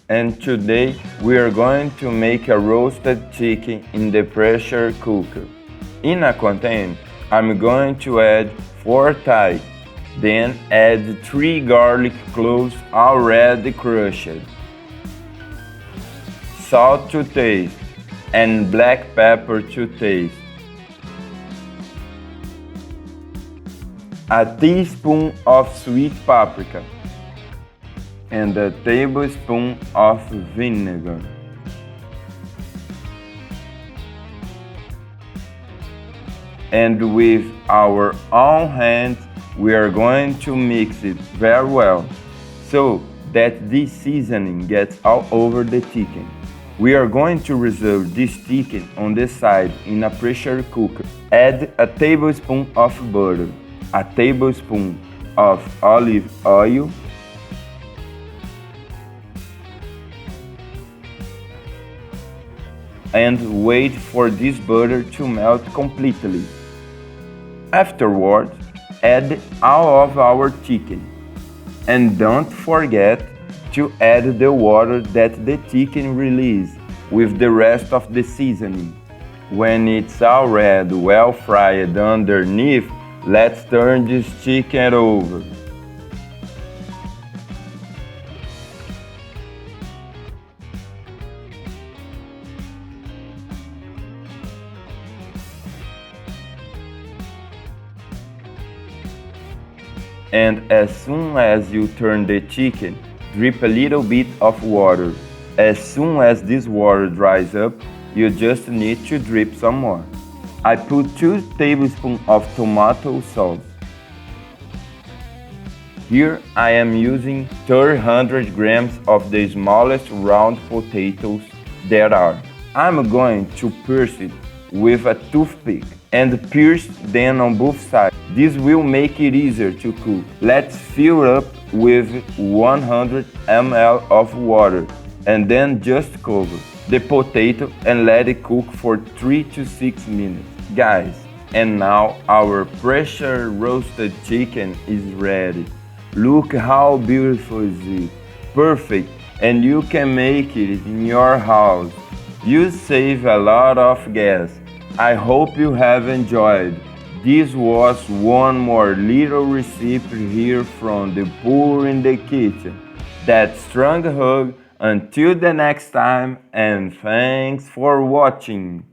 And today we are going to make a roasted chicken in the pressure cooker. In a container, I'm going to add 4 thighs, then add 3 garlic cloves already crushed, salt to taste, and black pepper to taste, a teaspoon of sweet paprika, and a tablespoon of vinegar. And with our own hands, we are going to mix it very well so that this seasoning gets all over the chicken. We are going to reserve this chicken on the side in a pressure cooker. Add a tablespoon of butter, a tablespoon of olive oil, and wait for this butter to melt completely. Afterwards, add all of our chicken. And don't forget to add the water that the chicken releases with the rest of the seasoning. When it's already well fried underneath, let's turn this chicken over. And as soon as you turn the chicken, drip a little bit of water. As soon as this water dries up, you just need to drip some more. I put 2 tablespoons of tomato sauce. Here I am using 300 grams of the smallest round potatoes there are. I'm going to pierce it with a toothpick and pierce them on both sides. This will make it easier to cook. Let's fill up with 100 ml of water and then just cover the potato and let it cook for 3 to 6 minutes. Guys, and now our pressure roasted chicken is ready. Look how beautiful is it. Perfect, and you can make it in your house. You save a lot of gas. I hope you have enjoyed. This was one more little recipe here from the Poor in the Kitchen. That strong hug until the next time, and thanks for watching.